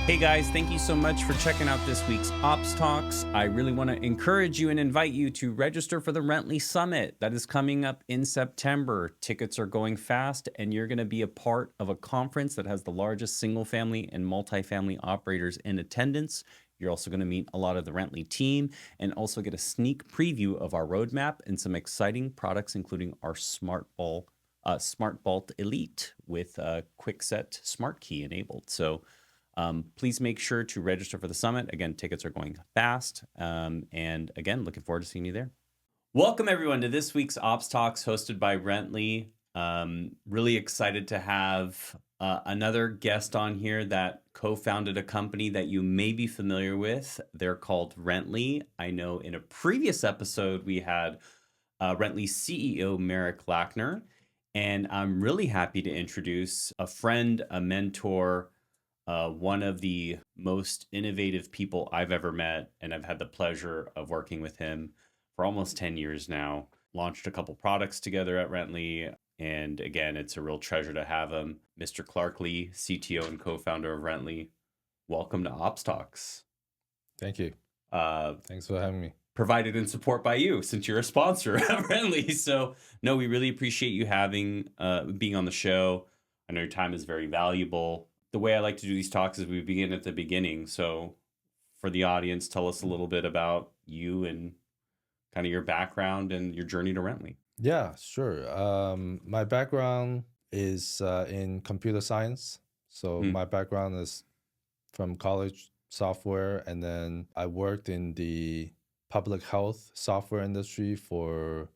Hey guys, thank you so much for checking out this week's Ops Talks. I really want to encourage you and invite you to register for the Rentley Summit that is coming up in September. Tickets are going fast, and you're going to be a part of a conference that has the largest single family and multifamily operators in attendance. You're also going to meet a lot of the Rentley team and also get a sneak preview of our roadmap and some exciting products, including our Smart Vault Elite with QuickSet Smart Key enabled. So please make sure to register for the summit. Again, tickets are going fast. And again, looking forward to seeing you there. Welcome everyone to this week's Ops Talks hosted by Rentley. Really excited to have another guest on here that co-founded a company that you may be familiar with. They're called Rentley. I know in a previous episode, we had Rentley's CEO, Merrick Lackner. And I'm really happy to introduce a friend, a mentor, one of the most innovative people I've ever met, and I've had the pleasure of working with him for almost 10 years now. Launched a couple products together at Rentley, and again, it's a real treasure to have him. Mr. Clark Lee, CTO and co-founder of Rentley. Welcome to Ops Talks. Thank you. Thanks for having me. Provided in support by you, since you're a sponsor of Rentley. So, no, we really appreciate you being on the show. I know your time is very valuable. The way I like to do these talks is we begin at the beginning. So for the audience, tell us a little bit about you and kind of your background and your journey to Rentley. Yeah, sure. My background is in computer science. So my background is from college software, and then I worked in the public health software industry for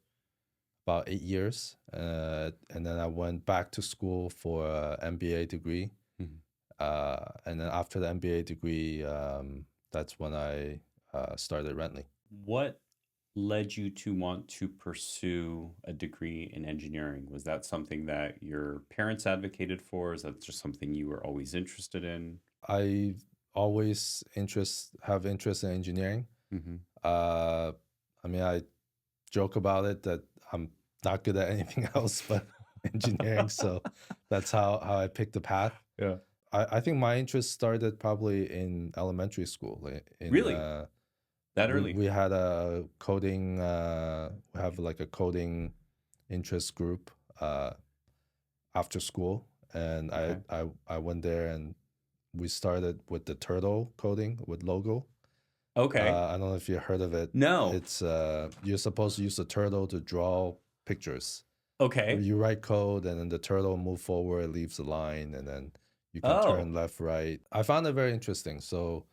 about 8 years. And then I went back to school for an MBA degree. And then after the MBA degree, that's when I started Rentley. What led you to want to pursue a degree in engineering? Was that something that your parents advocated for? Is that just something you were always interested in? I always have interest in engineering. I mean, I joke about it that I'm not good at anything else but engineering. So that's how I picked the path. Yeah. I think my interest started probably in elementary school. Really? That early? We had a coding, we have like a coding interest group after school. And Okay. I went there and we started with the turtle coding with Logo. Okay. I don't know if you heard of it. No. It's you're supposed to use the turtle to draw pictures. Okay. You write code and then the turtle move forward, leaves a line, and then you can turn left, right. I found it very interesting. So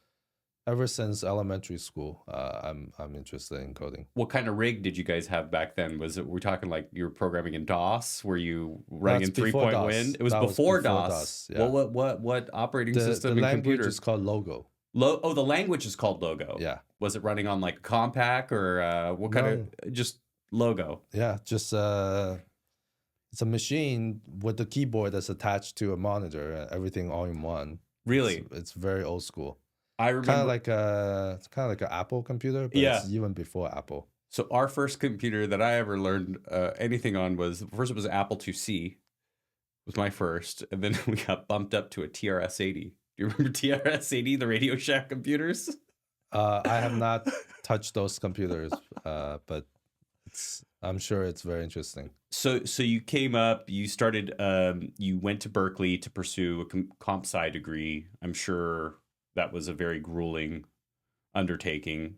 ever since elementary school, I'm interested in coding. What kind of rig did you guys have back then? We're talking like you were programming in DOS? Were you running in That's before 3-point DOS. wind? It was That was before before DOS. DOS, yeah. What operating The system and language computer? is called Logo. The language is called Logo. Yeah. Was it running on like Compaq or what kind of just Logo? Yeah, just it's a machine with the keyboard that's attached to a monitor, everything all in one. Really? It's very old school. I remember It's kind of like an Apple computer, but Yeah. it's even before Apple. So our first computer that I ever learned anything on was first it was Apple IIc was my first, and then we got bumped up to a TRS-80. Do you remember TRS-80, the Radio Shack computers? I have not touched those computers, but I'm sure it's very interesting. So you came up, you started, you went to Berkeley to pursue a comp sci degree. I'm sure that was a very grueling undertaking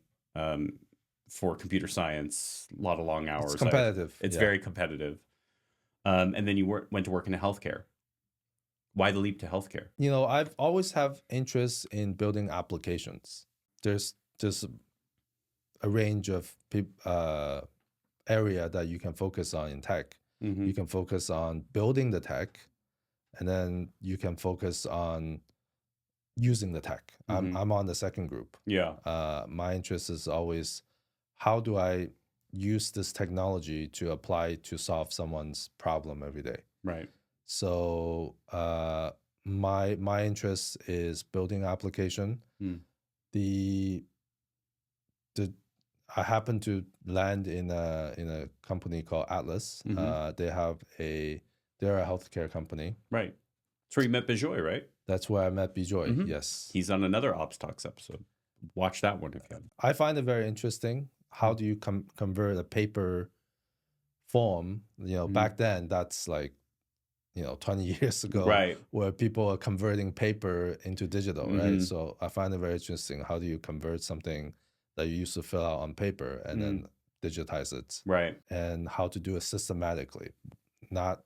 for computer science. A lot of long hours. It's competitive. It's yeah. very competitive. And then you went to work in healthcare. Why the leap to healthcare? You know, I've always have interest in building applications. There's just a range of area that you can focus on in tech. You can focus on building the tech, and then you can focus on using the tech. I'm on the second group. Yeah. My interest is always, how do I use this technology to apply to solve someone's problem every day? Right. So my interest is building application. I happen to land in a company called Atlas. They're a healthcare company. Right. That's where you met Bejoy, right? That's where I met Bijoy. Mhm. Yes. He's on another Ops Talks episode. Watch that one if you haven't. I find it very interesting. How do you convert a paper form? Back then, that's like, 20 years ago, Right. where people are converting paper into digital, right? Mhm. So I find it very interesting. How do you convert something that you used to fill out on paper and then digitize it? Right. And how to do it systematically, not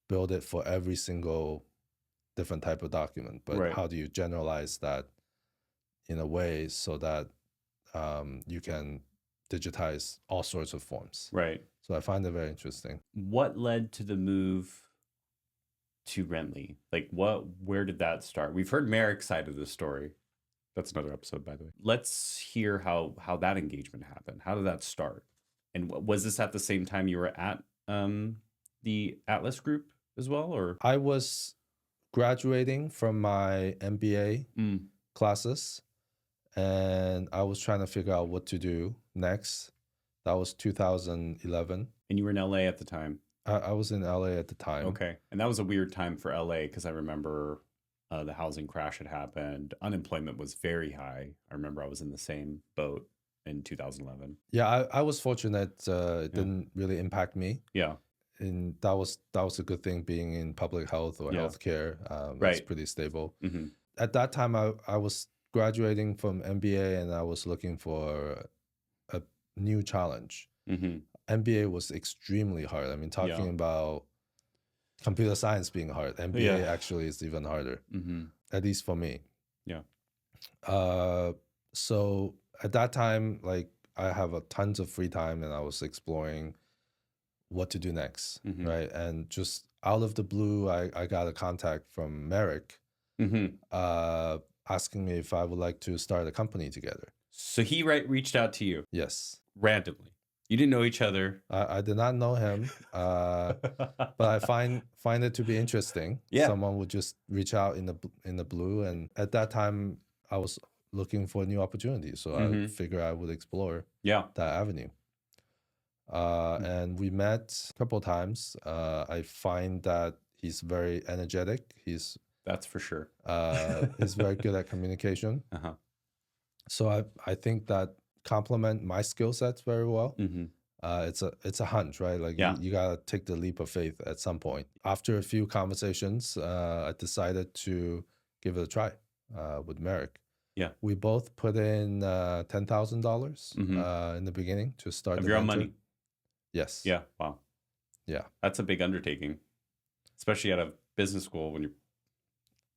build it for every single different type of document, but Right. how do you generalize that in a way so that you can digitize all sorts of forms. Right. So I find it very interesting. What led to the move to Rentley? Like where did that start? We've heard Merrick's side of the story. That's another episode, by the way. Let's hear how that engagement happened. How did that start? And was this at the same time you were at the Atlas Group as well, or? I was graduating from my MBA classes, and I was trying to figure out what to do next. That was 2011. And you were in LA at the time? I was in LA at the time. Okay. And that was a weird time for LA because I remember the housing crash had happened. Unemployment was very high. I remember I was in the same boat in 2011. Yeah, I was fortunate. It didn't really impact me. Yeah. And that was a good thing, being in public health or healthcare. It's pretty stable. Mm-hmm. At that time, I was graduating from MBA, and I was looking for a new challenge. Mm-hmm. MBA was extremely hard. I mean, talking about computer science being hard, MBA actually is even harder, at least for me. Yeah. So at that time, like, I have tons of free time, and I was exploring what to do next, right? And just out of the blue, I got a contact from Merrick, asking me if I would like to start a company together. So he reached out to you? Yes. Randomly? You didn't know each other? I did not know him, but I find it to be interesting. Yeah. Someone would just reach out in the blue, and at that time, I was looking for a new opportunity, so I figured I would explore that avenue. And we met a couple of times. I find that he's very energetic. That's for sure. He's very good at communication. So I think that complement my skill sets very well. It's a hunch, right? Like, you gotta take the leap of faith at some point. After a few conversations, I decided to give it a try with Merrick. Yeah, we both put in $10,000 in the beginning to start of your own money. Yes. Yeah. Wow. Yeah. That's a big undertaking, especially at a business school when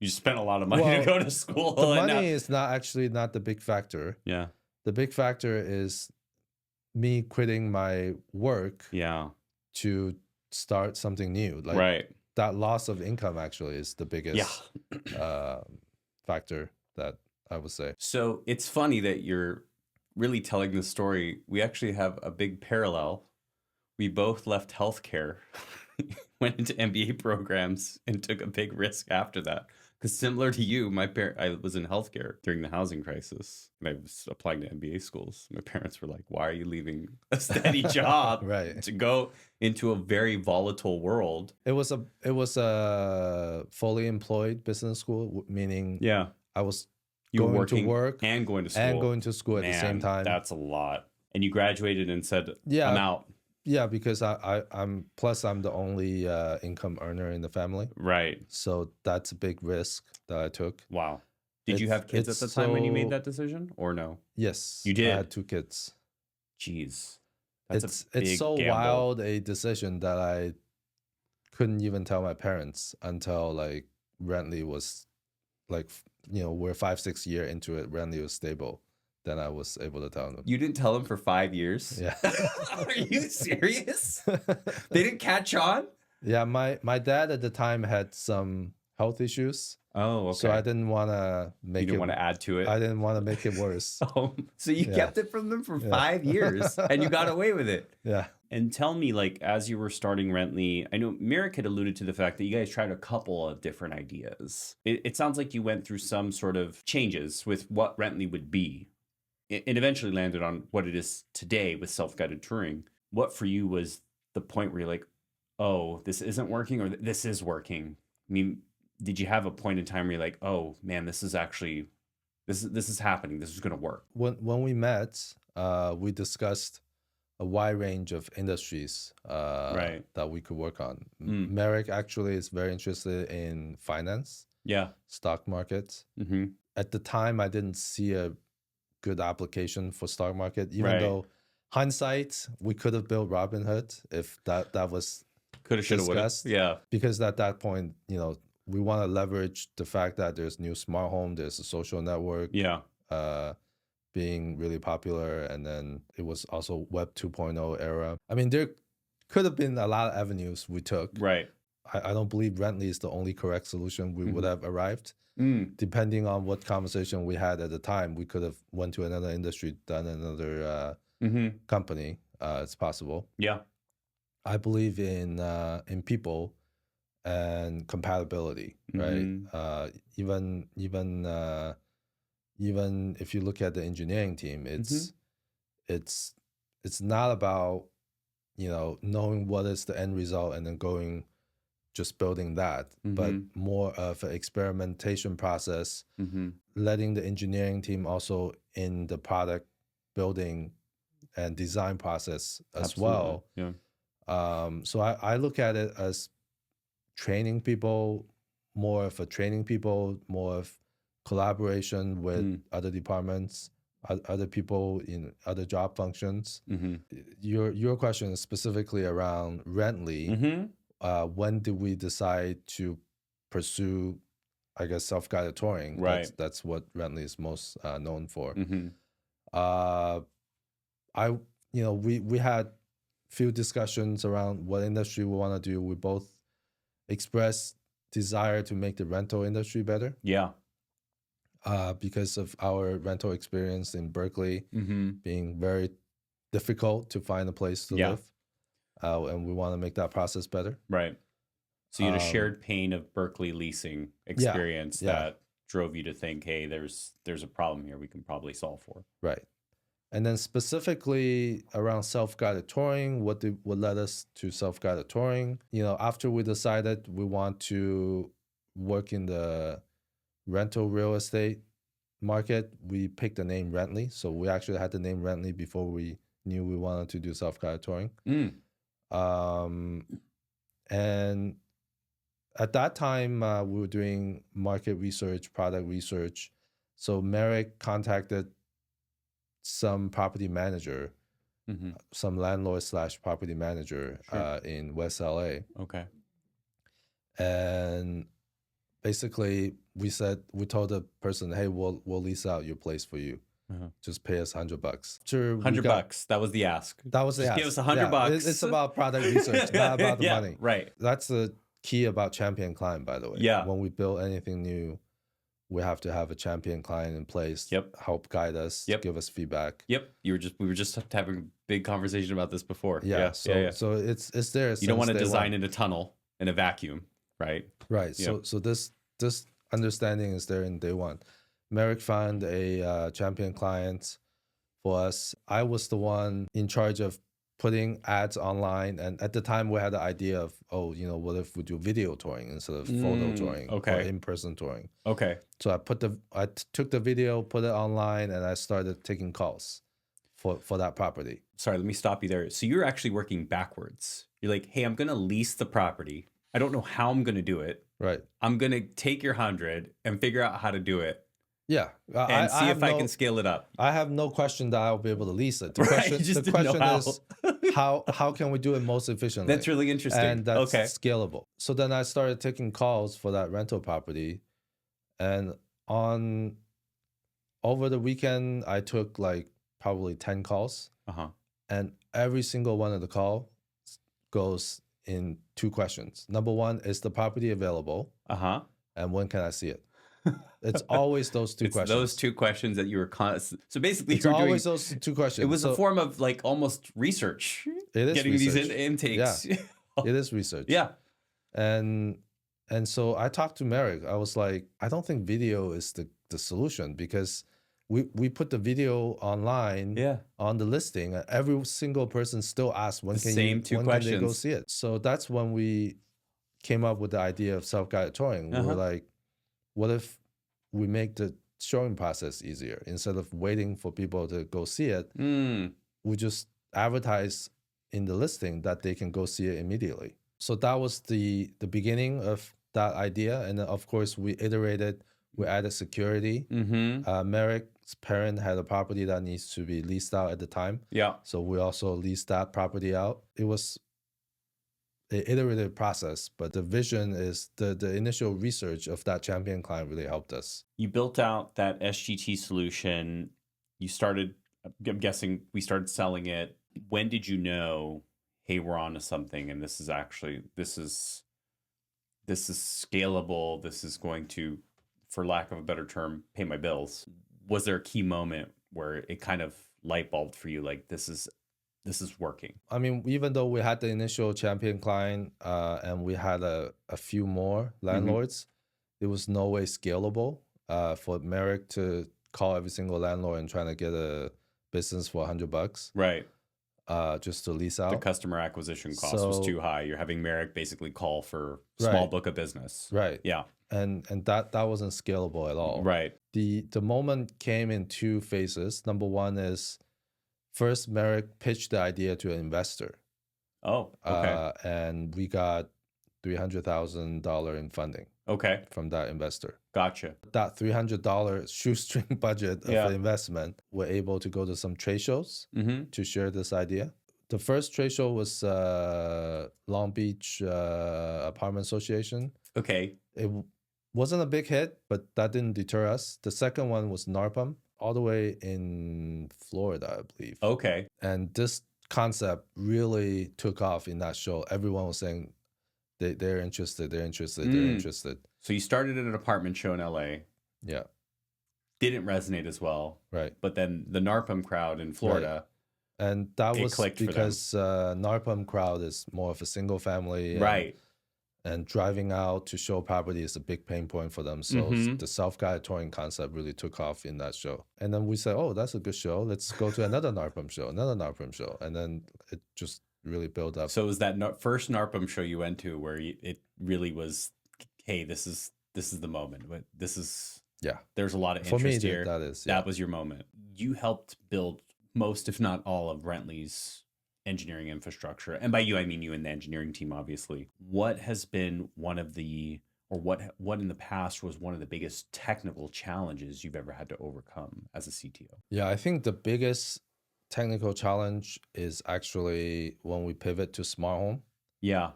you spent a lot of money to go to school. The money is not the big factor. Yeah. The big factor is me quitting my work. Yeah. To start something new. Like, that loss of income actually is the biggest factor that I would say. So it's funny that you're really telling this story. We actually have a big parallel. We both left healthcare, went into MBA programs, and took a big risk after that. Because similar to you, I was in healthcare during the housing crisis, and I was applying to MBA schools. My parents were like, "Why are you leaving a steady job to go into a very volatile world?" It was a fully employed business school, meaning I was going to work and going to school at the same time. That's a lot. And you graduated and said, "I'm out." Yeah, because I'm the only income earner in the family. Right. So that's a big risk that I took. Wow. Did you have kids at the time when you made that decision, or no? Yes. You did? I had 2 kids. Jeez. It's so gamble. Wild a decision that I couldn't even tell my parents until, like, Rentley was, like, we're 5-6 years into it. Rentley was stable. Then I was able to tell them. You didn't tell them for 5 years? Yeah. Are you serious? They didn't catch on? Yeah, my dad at the time had some health issues. Oh, okay. So I didn't want to make You didn't want to add to it? I didn't want to make it worse. So you kept it from them for 5 years, and you got away with it. Yeah. And tell me, like, as you were starting Rentley, I know Merrick had alluded to the fact that you guys tried a couple of different ideas. It sounds like you went through some sort of changes with what Rentley would be. It eventually landed on what it is today with self-guided touring. What for you was the point where you're like, oh, this isn't working, or this is working? I mean, did you have a point in time where you're like, oh man, this is happening. This is going to work. When we met, we discussed a wide range of industries Right. that we could work on. Mm. Merrick actually is very interested in finance, Yeah. stock markets. Mm-hmm. At the time, I didn't see a good application for stock market, even Right. though hindsight, we could have built Robinhood if that was Coulda, shoulda, woulda. discussed. Yeah. Because at that point, we want to leverage the fact that there's new smart home, there's a social network, Yeah. being really popular, and then it was also Web 2.0 era. I mean, there could have been a lot of avenues we took. Right. I don't believe Rentley is the only correct solution we would have arrived. Mm. Depending on what conversation we had at the time, we could have went to another industry, done another company. It's possible. Yeah. I believe in people and compatibility, right? Even if you look at the engineering team, it's not about knowing what is the end result and then just building that, but more of an experimentation process, letting the engineering team also in the product building and design process as well. Yeah. So I look at it as training people, more of collaboration with other departments, other people in other job functions. Your question is specifically around Rentley. When did we decide to pursue, I guess, self-guided touring? Right. That's what Rentley is most known for. We had few discussions around what industry we want to do. We both expressed desire to make the rental industry better. Yeah. Because of our rental experience in Berkeley being very difficult to find a place to live. And we want to make that process better. Right. So you had a shared pain of Berkeley leasing experience that drove you to think, hey, there's a problem here we can probably solve for. Right. And then specifically around self-guided touring, what led us to self-guided touring? After we decided we want to work in the rental real estate market, we picked the name Rentley. So we actually had the name Rentley before we knew we wanted to do self-guided touring. And at that time, we were doing market research, product research. So Merrick contacted some property manager, some landlord / property manager in West LA. Okay. And basically we told the person, hey, we'll lease out your place for you. Just pay us $100. $100. That was the ask. That was the Just ask. give us $100. It's about product research, not about the money. Right. That's the key about champion client, by the way. Yeah. When we build anything new, we have to have a champion client in place. Help guide us. Give us feedback. We were just having a big conversation about this before. So it's there. You don't want to design in a tunnel in a vacuum, right? Right. So this understanding is there in day one. Merrick found a champion client for us. I was the one in charge of putting ads online, and at the time we had the idea of, what if we do video touring instead of photo touring or in-person touring. Okay. So I took the video, put it online, and I started taking calls for that property. Sorry, let me stop you there. So you're actually working backwards. You're like, hey, I'm going to lease the property. I don't know how I'm going to do it. Right. I'm going to take your 100 and figure out how to do it. Yeah. And see if I can scale it up. I have no question that I'll be able to lease it. The question is how can we do it most efficiently? That's really interesting. And that's scalable. So then I started taking calls for that rental property. And over the weekend, I took like probably 10 calls. And every single one of the calls goes in 2 questions. Number 1, is the property available? And when can I see it? It's always those 2 questions. Those 2 questions that you were so basically it's always those 2 questions. It was a form of like almost research. It is getting research. These intakes. Yeah. It is research. Yeah. And so I talked to Merrick. I was like, I don't think video is the solution, because we put the video online on the listing, and every single person still asks when can they go see it. So that's when we came up with the idea of self-guided touring. We were like, what if we make the showing process easier? Instead of waiting for people to go see it, we just advertise in the listing that they can go see it immediately. So that was the beginning of that idea. And then, of course, we iterated, we added security. Merrick's parent had a property that needs to be leased out at the time. Yeah. So we also leased that property out. It was an iterative process, but the vision is the initial research of that champion client really helped us. You built out that SGT solution. You started, I'm guessing we started selling it. When did you know, hey, we're on to something, and this is scalable. This is going to, for lack of a better term, pay my bills. Was there a key moment where it kind of light bulbed for you, like this is working? I mean, even though we had the initial champion client and we had a few more landlords, it was no way scalable for Merrick to call every single landlord and trying to get a business for $100. Right. Just to lease out. The customer acquisition cost was too high. You're having Merrick basically call for small book of business. Right. Yeah. And that wasn't scalable at all. Right. The moment came in two phases. Number one is first Merrick pitched the idea to an investor. Oh, okay. And we got $300,000 in funding. Okay. From that investor. Gotcha. That $300 shoestring budget of the investment, we're able to go to some trade shows to share this idea. The first trade show was Long Beach Apartment Association. Okay. It wasn't a big hit, but that didn't deter us. The second one was NARPM, all the way in Florida, I believe. Okay. And this concept really took off in that show. Everyone was saying they're interested. So you started at an apartment show in LA. Yeah. Didn't resonate as well. Right. But then the NARPM crowd in Florida. Right. And that was because them. NARPM crowd is more of a single family. Right. And driving out to show property is a big pain point for them. So the self-guided touring concept really took off in that show. And then we said, oh, that's a good show. Let's go to another NARPM show. And then it just really built up. So it was that first NARPM show you went to where it really was, hey, this is the moment. But this is, there's a lot of interest here. That was your moment. You helped build most, if not all, of Rentley's engineering infrastructure. And by you, I mean you and the engineering team, obviously. What has been what in the past was one of the biggest technical challenges you've ever had to overcome as a CTO? Yeah, I think the biggest technical challenge is actually when we pivot to smart home. Yeah.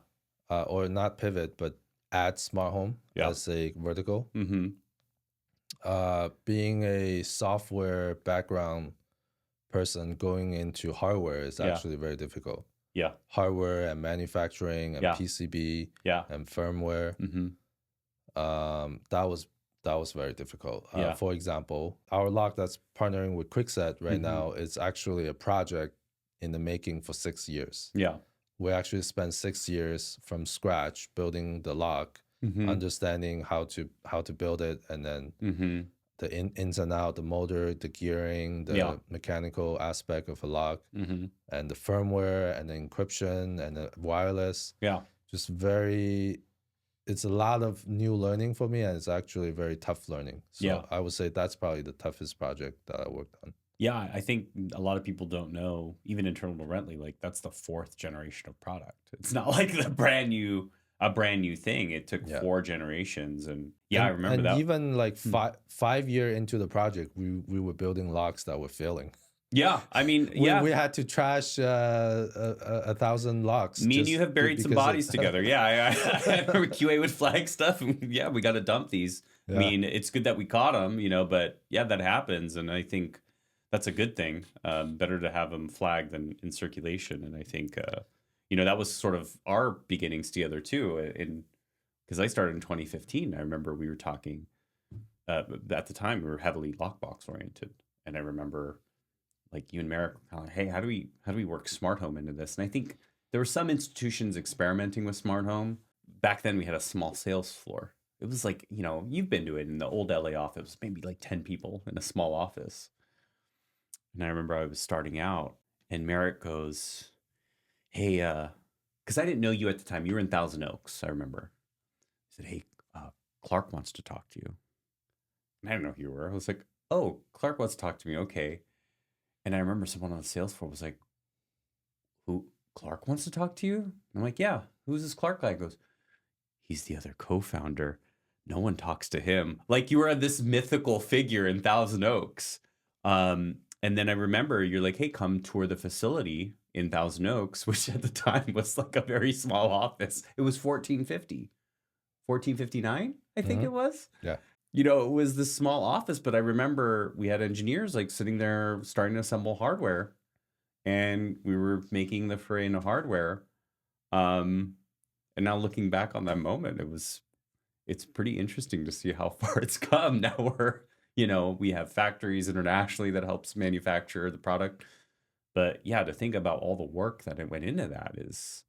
Or not pivot, but add smart home as a vertical. Being a software background person going into hardware is actually very difficult. Yeah. Hardware and manufacturing and PCB and firmware. That was very difficult. For example, our lock that's partnering with Quickset right now is actually a project in the making for 6 years. Yeah. We actually spent 6 years from scratch building the lock, understanding how to build it, and then the ins and out, the motor, the gearing, the mechanical aspect of a lock, and the firmware, and the encryption, and the wireless. Yeah. Just it's a lot of new learning for me, and it's actually very tough learning. So I would say that's probably the toughest project that I worked on. Yeah, I think a lot of people don't know, even internal to Rentley, like that's the 4th generation of product. It's not like a brand new thing. It took 4 generations, and I remember that. Even like 5 years into the project, we were building locks that were failing. Yeah, I mean, we had to trash 1,000 locks. Me and you have buried some bodies together. I remember QA would flag stuff, and we got to dump these. I mean, it's good that we caught them, but that happens, and I think that's a good thing. Better to have them flagged than in circulation, and I think that was sort of our beginnings together too. Because I started in 2015. I remember we were talking at the time. We were heavily lockbox oriented, and I remember like you and Merrick were kind of like, hey, how do we work smart home into this? And I think there were some institutions experimenting with smart home. Back then, we had a small sales floor. It was like, you've been to it in the old LA office, maybe like 10 people in a small office. And I remember I was starting out, and Merrick goes, hey, because I didn't know you at the time. You were in Thousand Oaks, I remember. I said, hey, Clark wants to talk to you. And I didn't know who you were. I was like, oh, Clark wants to talk to me. Okay. And I remember someone on the sales floor was like, who, Clark wants to talk to you? And I'm like, yeah, who's this Clark guy? He goes, he's the other co-founder. No one talks to him. Like you were this mythical figure in Thousand Oaks. And then I remember you're like, hey, come tour the facility in Thousand Oaks, which at the time was like a very small office. It was 1459, I think Mm-hmm. it was. Yeah. You know, it was this small office, but I remember we had engineers like sitting there starting to assemble hardware, and we were making the foray into hardware. And now looking back on that moment, it's pretty interesting to see how far it's come. Now we have factories internationally that helps manufacture the product. But yeah, to think about all the work that it went into that is,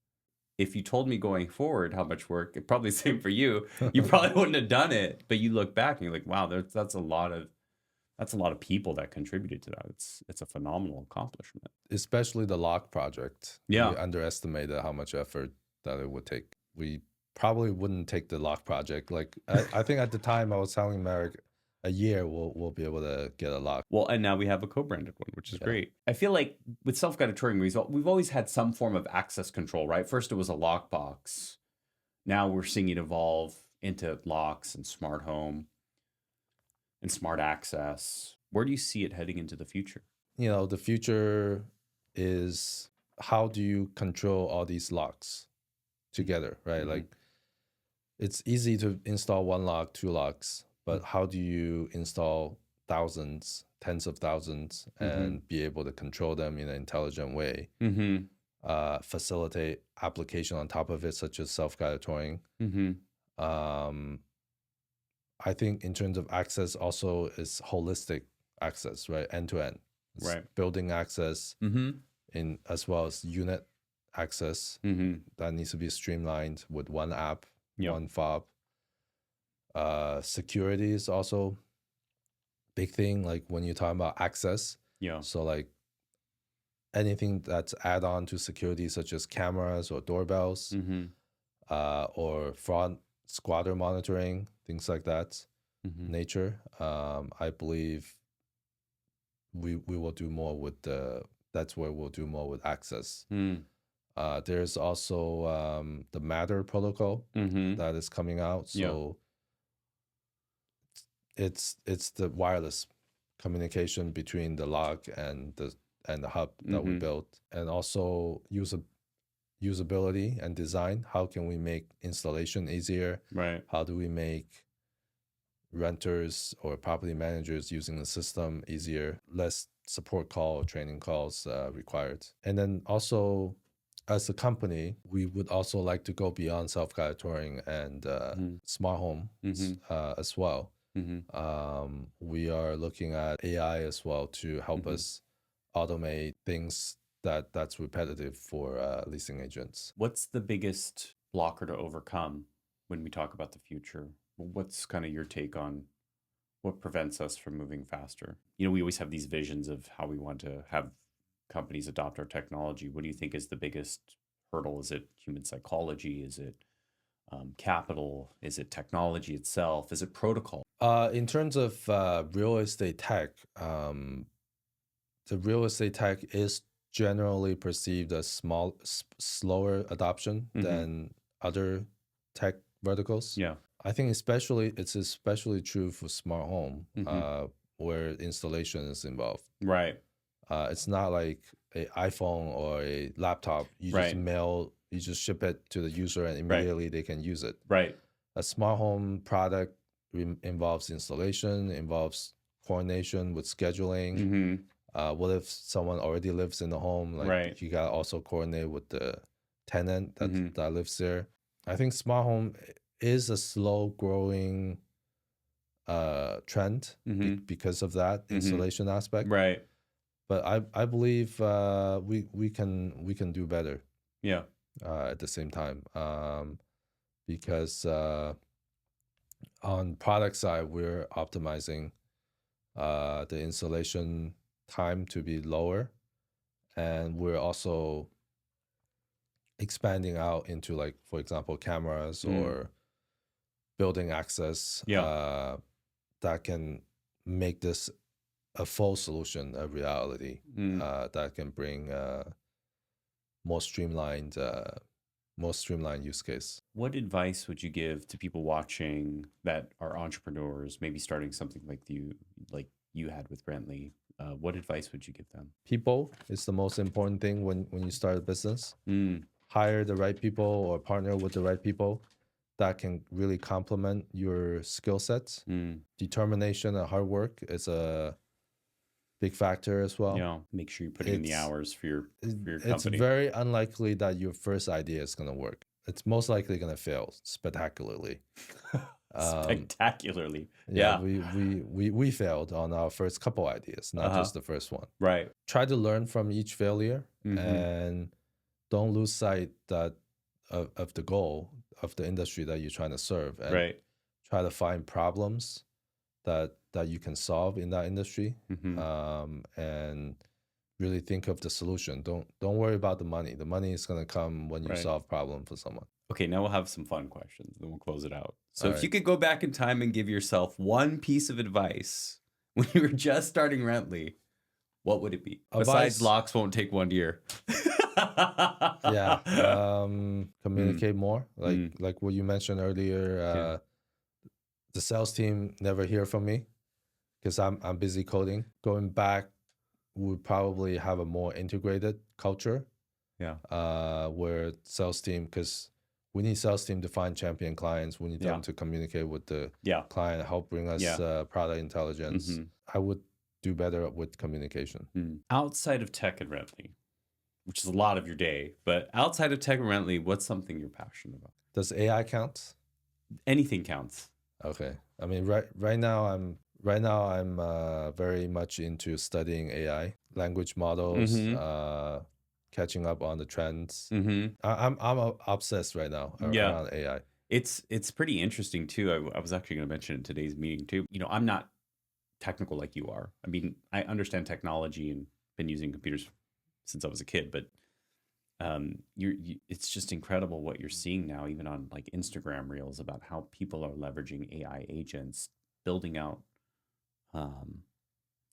if you told me going forward how much work, it probably the same for you, you probably wouldn't have done it. But you look back and you're like, wow, that's a lot of people that contributed to that. It's a phenomenal accomplishment. Especially the lock project. Yeah. We underestimated how much effort that it would take. We probably wouldn't take the lock project. Like I think at the time I was telling Merrick, a year we'll be able to get a lock. Well, and now we have a co-branded one, which is Yeah. great. I feel like with self-guided touring, we've always had some form of access control, right? First it was a lockbox. Now we're seeing it evolve into locks and smart home and smart access. Where do you see it heading into the future? You know, the future is, how do you control all these locks together, right? Mhm. Like it's easy to install one lock, two locks, but how do you install thousands, tens of thousands, and be able to control them in an intelligent way? Mm-hmm. Facilitate application on top of it, such as self-guided touring. Mm-hmm. I think in terms of access, also is holistic access, right? End to end. It's Right. building access Mm-hmm. in, as well as unit access Mm-hmm. that needs to be streamlined with one app, Yep. one fob. Security is also big thing. Like when you're talking about access, Yeah. so like anything that's add on to security, such as cameras or doorbells, Mm-hmm. or fraud squatter monitoring, things like that Mm-hmm. nature. I believe we will do more with that's where we'll do more with access. Mm. There's also the Matter protocol Mm-hmm. that is coming out. So it's the wireless communication between the lock and the hub that we built, and also usability and design. How can we make installation easier? Right. How do we make renters or property managers using the system easier? Less support call or training calls required. And then also, as a company, we would also like to go beyond self-guided touring and smart home as well. Mm-hmm. We are looking at AI as well to help us automate things that's repetitive for leasing agents. What's the biggest blocker to overcome when we talk about the future? What's kind of your take on what prevents us from moving faster? You know, we always have these visions of how we want to have companies adopt our technology. What do you think is the biggest hurdle? Is it human psychology? Is it capital? Is it technology itself? Is it protocol? In terms of real estate tech, the real estate tech is generally perceived as slower adoption than other tech verticals. Yeah. I think it's especially true for smart home, where installation is involved. Right. It's not like an iPhone or a laptop. You just ship it to the user and immediately they can use it. Right. A smart home product involves installation, involves coordination with scheduling. What if someone already lives in the home? Like you got to also coordinate with the tenant that lives there. I think smart home is a slow growing trend because of that installation aspect. Right. But I believe we can do better. Yeah. At the same time, because on product side we're optimizing the installation time to be lower, and we're also expanding out into, like, for example, cameras or building access that can make this a full solution, a reality that can bring more streamlined use case. What advice would you give to people watching that are entrepreneurs, maybe starting something like you had with Rentley? What advice would you give them? People is the most important thing when you start a business. Hire the right people or partner with the right people that can really complement your skill sets. Determination and hard work is a big factor as well. Yeah, make sure you put in the hours for your company. It's very unlikely that your first idea is going to work. It's most likely going to fail spectacularly. Spectacularly. Yeah, we failed on our first couple ideas, not just the first one. Right. Try to learn from each failure and don't lose sight of the goal of the industry that you're trying to serve. And try to find problems that you can solve in that industry, and really think of the solution. Don't worry about the money. The money is going to come when you solve problem for someone. Okay, now we'll have some fun questions, then we'll close it out. So if you could go back in time and give yourself one piece of advice when you were just starting Rentley, what would it be? Besides locks won't take 1 year. Communicate more. Like what you mentioned earlier, the sales team never hear from me because I'm busy coding. Going back, we would probably have a more integrated culture. Where sales team, because we need sales team to find champion clients. We need them to communicate with the client, help bring us product intelligence. I would do better with communication. Outside of tech and Rentley, which is a lot of your day, but outside of tech and Rentley, what's something you're passionate about? Does AI count? Anything counts. Okay. I mean, right now I'm very much into studying AI, language models, catching up on the trends. I'm obsessed right now around AI. It's pretty interesting too. I was actually going to mention in today's meeting too. You know, I'm not technical like you are. I mean, I understand technology and been using computers since I was a kid, but it's just incredible what you're seeing now, even on like Instagram reels, about how people are leveraging AI agents, building out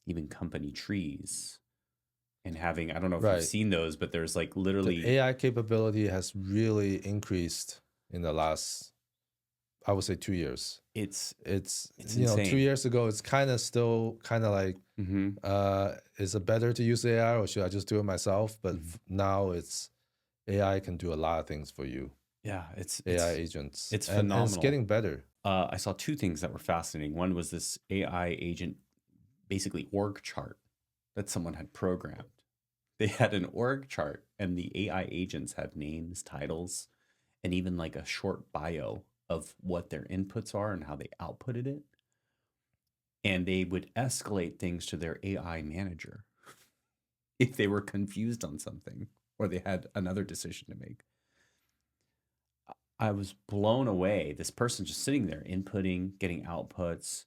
even company trees, and having, I don't know if you've seen those, but there's like literally the AI capability has really increased in the last, I would say, 2 years. It's you know, insane. 2 years ago, it's still kind of like, is it better to use AI or should I just do it myself? But now AI can do a lot of things for you. Yeah, AI agents. It's phenomenal. And it's getting better. I saw two things that were fascinating. One was this AI agent, basically org chart that someone had programmed. They had an org chart, and the AI agents had names, titles, and even like a short bio of what their inputs are and how they outputted it. And they would escalate things to their AI manager if they were confused on something or they had another decision to make. I was blown away. This person just sitting there inputting, getting outputs.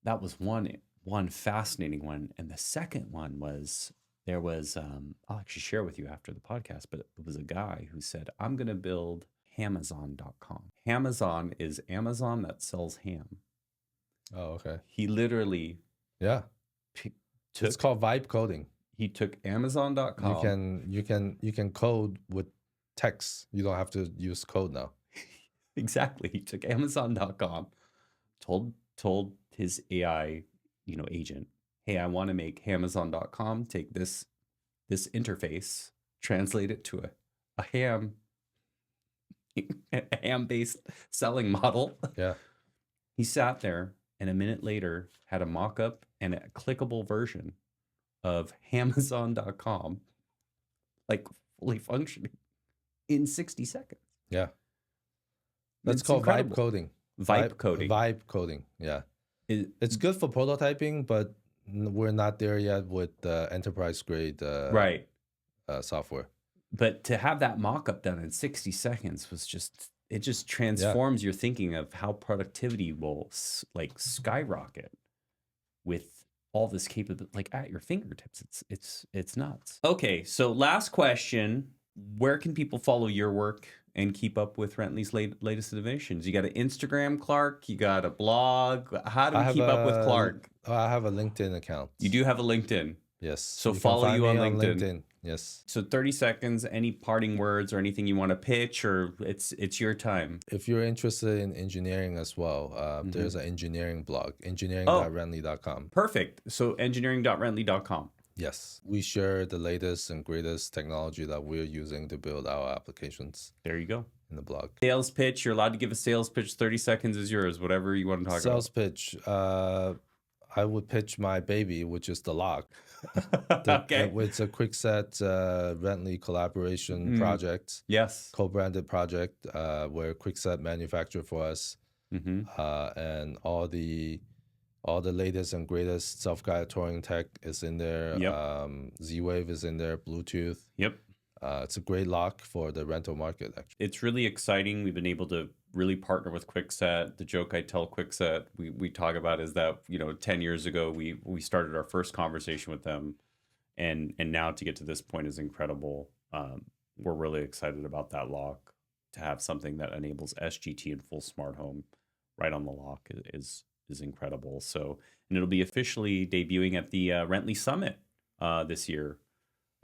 That was one fascinating one. And the second one was, there was, I'll actually share with you after the podcast, but it was a guy who said, I'm going to build Hamazon.com. Hamazon is Amazon that sells ham. Oh, okay. He literally it's called vibe coding. He took Amazon.com. You can code with text. You don't have to use code now. Exactly. He took Amazon.com, told his AI, agent, hey, I want to make Amazon.com take this interface, translate it to a ham-based selling model. Yeah. He sat there and a minute later had a mock-up and a clickable version of Amazon.com, like fully functioning in 60 seconds. Yeah. That's called vibe coding. Vibe coding. Vibe coding. Yeah. It's good for prototyping, but we're not there yet with enterprise grade software. But to have that mock-up done in 60 seconds was it just transforms your thinking of how productivity will like skyrocket with all this capability, like at your fingertips. It's nuts. Okay, so last question. Where can people follow your work and keep up with Rentley's latest innovations? You got an Instagram, Clark? You got a blog? How do I we have keep up with a Clark? I have a LinkedIn account. You do have a LinkedIn. Yes. So You can follow find you me on LinkedIn. LinkedIn. Yes. So 30 seconds, any parting words or anything you want to pitch, or it's your time. If you're interested in engineering as well, there's an engineering blog, engineering.rentley.com. Perfect. So engineering.rentley.com. Yes. We share the latest and greatest technology that we're using to build our applications There you go. in the blog. Sales pitch. You're allowed to give a sales pitch. 30 seconds is yours. Whatever you want to talk Sales pitch. I would pitch my baby, which is the lock. about. Okay. It's a Quickset Rentley collaboration project, Yes. co-branded project where Quickset manufacture for us, and all the latest and greatest self-guided touring tech is in there. Yep. Z-Wave is in there, Bluetooth. Yep. It's a great lock for the rental market, actually. It's really exciting. We've been able to really partner with Quickset. The joke I tell Quickset, we talk about is that, 10 years ago, we started our first conversation with them. And now to get to this point is incredible. We're really excited about that lock. To have something that enables SGT and full smart home right on the lock is incredible. So, and it'll be officially debuting at the Rentley Summit this year.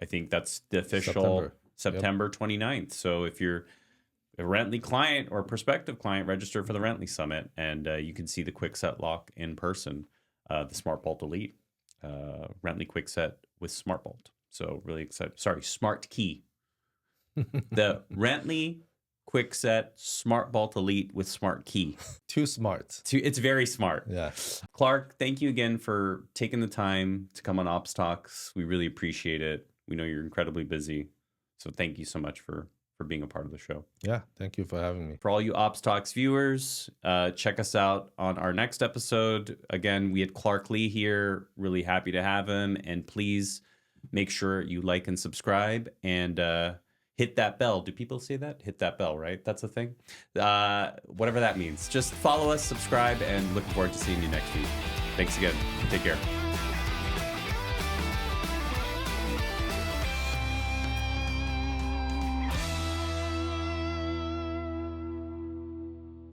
I think that's the official September 29th. So if you're a Rentley client or prospective client, register for the Rentley Summit, and you can see the Quickset lock in person, the SmartBolt Elite, Rentley Quickset with SmartBolt. So really excited. Sorry, Smart Key. The Rentley Quickset SmartBolt Elite with Smart Key. Too smart. It's very smart. Yeah. Clark, thank you again for taking the time to come on Ops Talks. We really appreciate it. We know you're incredibly busy. So thank you so much for being a part of the show. Yeah, thank you for having me. For all you Ops Talks viewers, check us out on our next episode. Again, we had Clark Lee here. Really happy to have him. And please make sure you like and subscribe and hit that bell. Do people say that? Hit that bell, right? That's a thing. Whatever that means. Just follow us, subscribe, and looking forward to seeing you next week. Thanks again. Take care.